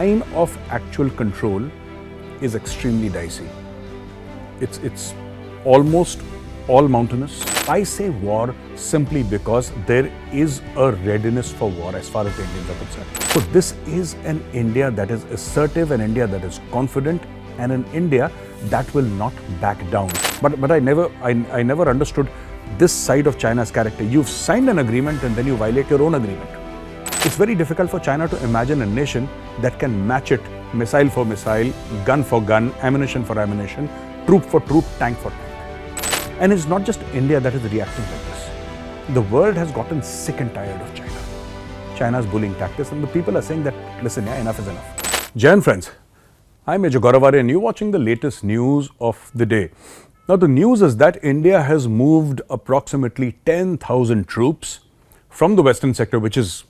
line of actual control is extremely dicey. It's almost all mountainous. I say war simply because there is a readiness for war as far as the Indians are concerned. So this is an India that is assertive, an India that is confident, and an India that will not back down. But I never understood this side of China's character. You've signed an agreement and then you violate your own agreement. It's very difficult for China to imagine a nation that can match it missile for missile, gun for gun, ammunition for ammunition, troop for troop, tank for tank. And it's not just India that is reacting like this. The world has gotten sick and tired of China. China's bullying tactics, and the people are saying that, listen, yeah, enough is enough. Jai Hind, friends. I'm Major Gaurav Arya and you're watching the latest news of the day. Now, the news is that India has moved approximately 10,000 troops from the western sector, which is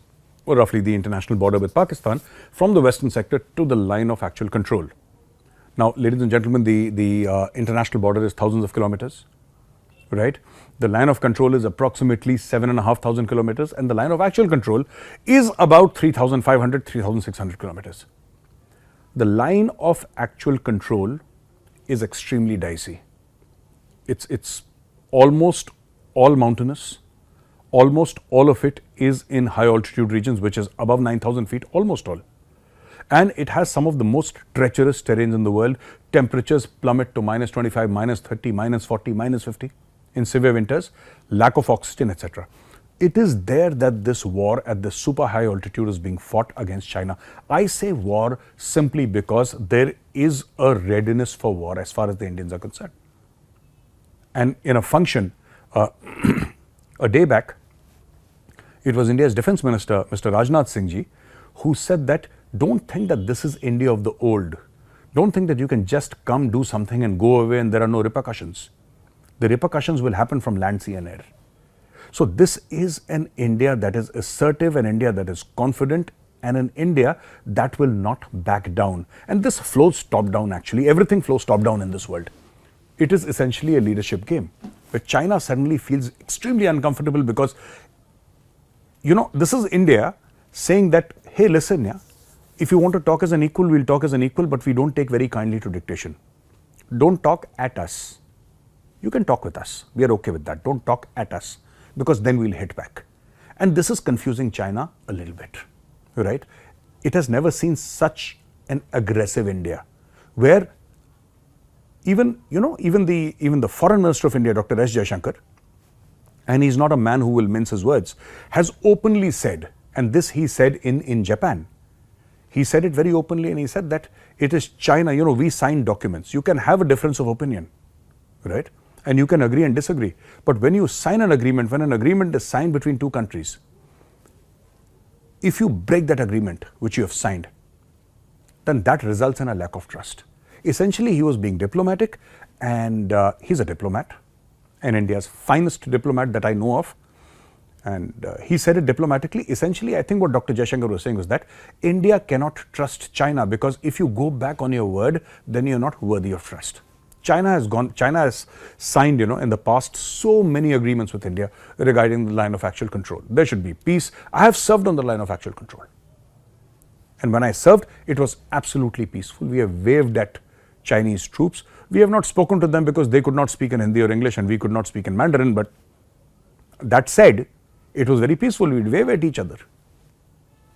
roughly the international border with Pakistan, from the western sector to the line of actual control. Now, ladies and gentlemen, the international border is thousands of kilometers, right? The line of control is approximately 7,500 kilometers, and the line of actual control is about 3,500, 3,600 kilometers. The line of actual control is extremely dicey. It's almost all mountainous. Almost all of it is in high altitude regions, which is above 9,000 feet, almost all. And it has some of the most treacherous terrains in the world. Temperatures plummet to minus 25, minus 30, minus 40, minus 50 in severe winters, lack of oxygen, etc. It is there that this war at the super high altitude is being fought against China. I say war simply because there is a readiness for war as far as the Indians are concerned. And in a function, a day back, it was India's Defence Minister, Mr. Rajnath Singh ji, who said that don't think that this is India of the old. Don't think that you can just come, do something and go away and there are no repercussions. The repercussions will happen from land, sea and air. So this is an India that is assertive, an India that is confident, and an India that will not back down. And this flows top down actually. Everything flows top down in this world. It is essentially a leadership game, where China suddenly feels extremely uncomfortable because, you know, this is India saying that, hey, listen, yeah, if you want to talk as an equal, we'll talk as an equal, but we don't take very kindly to dictation. Don't talk at us. You can talk with us. We are okay with that. Don't talk at us, because then we'll hit back. And this is confusing China a little bit, right? It has never seen such an aggressive India, where even the Foreign Minister of India, Dr. S. Jaishankar, and he's not a man who will mince his words, has openly said, and this he said in Japan, he said it very openly, and he said that it is China, we sign documents. You can have a difference of opinion, right? And you can agree and disagree. But when you sign an agreement, when an agreement is signed between two countries, if you break that agreement which you have signed, then that results in a lack of trust. Essentially, he was being diplomatic, and he's a diplomat, and India's finest diplomat that I know of. And he said it diplomatically. Essentially, I think what Dr. Jaishankar was saying was that India cannot trust China, because if you go back on your word, then you're not worthy of trust. China has signed, in the past so many agreements with India regarding the line of actual control. There should be peace. I have served on the line of actual control. And when I served, it was absolutely peaceful. We have waved at Chinese troops. We have not spoken to them because they could not speak in Hindi or English and we could not speak in Mandarin. But that said, it was very peaceful. We'd wave at each other.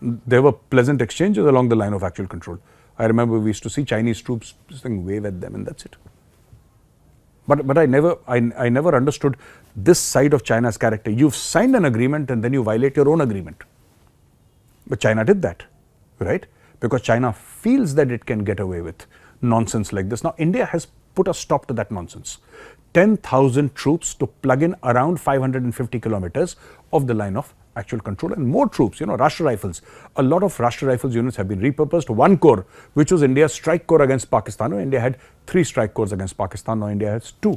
There were pleasant exchanges along the line of actual control. I remember we used to see Chinese troops saying wave at them, and that's it. But I never understood this side of China's character. You've signed an agreement and then you violate your own agreement. But China did that, right? Because China feels that it can get away with nonsense like this. Now, India has put a stop to that nonsense. 10,000 troops to plug in around 550 kilometers of the line of actual control, and more troops, Rashtra Rifles. A lot of Rashtra Rifles units have been repurposed. One corps, which was India's strike corps against Pakistan. India had 3 strike corps against Pakistan. Now India has 2.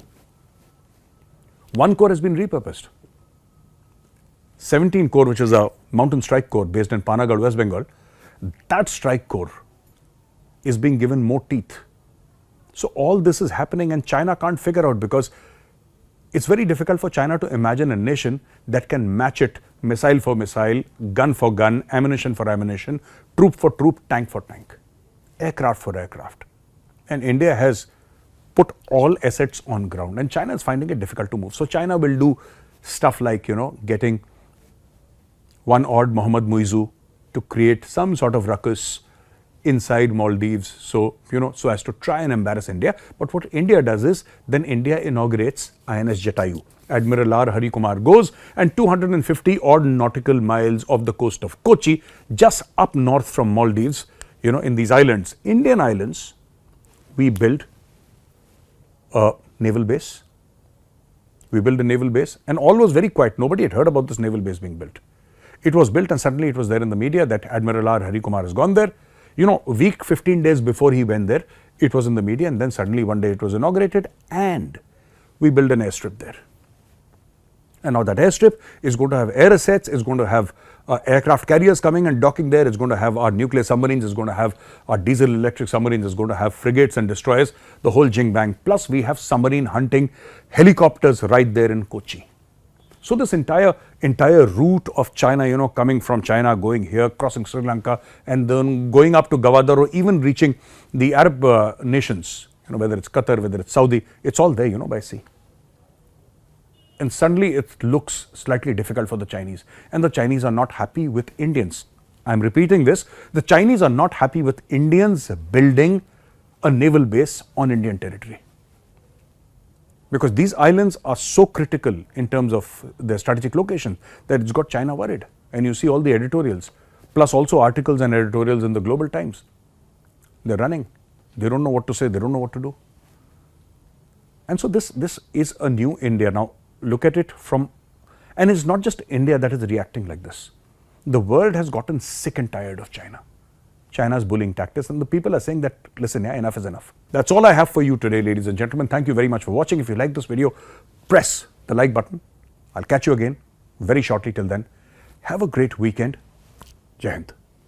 One corps has been repurposed. 17 Corps, which is a mountain strike corps based in Panagarh, West Bengal, that strike corps is being given more teeth. So all this is happening, and China can't figure out, because it's very difficult for China to imagine a nation that can match it missile for missile, gun for gun, ammunition for ammunition, troop for troop, tank for tank. aircraft for aircraft. And India has put all assets on ground, and China is finding it difficult to move. So China will do stuff like, getting one odd Mohammad Muizu to create some sort of ruckus inside Maldives, so as to try and embarrass India. But what India does is, then India inaugurates INS Jatayu. Admiral R. Hari Kumar goes, and 250 odd nautical miles off the coast of Kochi, just up north from Maldives, in these islands, Indian islands, we built a naval base. We built a naval base, and all was very quiet. Nobody had heard about this naval base being built. It was built, and suddenly it was there in the media that Admiral R. Hari Kumar has gone there. A week, 15 days before he went there, it was in the media, and then suddenly one day it was inaugurated, and we built an airstrip there. And now that airstrip is going to have air assets, is going to have aircraft carriers coming and docking there, it's going to have our nuclear submarines, it's going to have our diesel electric submarines, it's going to have frigates and destroyers, the whole jing bang. Plus we have submarine hunting helicopters right there in Kochi. So this entire route of China, coming from China, going here, crossing Sri Lanka, and then going up to Gwadar, or even reaching the Arab nations, whether it's Qatar, whether it's Saudi, it's all there, by sea. And suddenly it looks slightly difficult for the Chinese, and the Chinese are not happy with Indians. I'm repeating this, the Chinese are not happy with Indians building a naval base on Indian territory. Because these islands are so critical in terms of their strategic location that it's got China worried. And you see all the editorials, plus also articles and editorials in the Global Times. They're running. They don't know what to say, they don't know what to do. And so this is a new India. Now look at it from, and it's not just India that is reacting like this. The world has gotten sick and tired of China. China's bullying tactics, and the people are saying that, listen, yeah, enough is enough. That's all I have for you today, ladies and gentlemen. Thank you very much for watching. If you like this video, press the like button. I'll catch you again very shortly. Till then, have a great weekend. Jai Hind.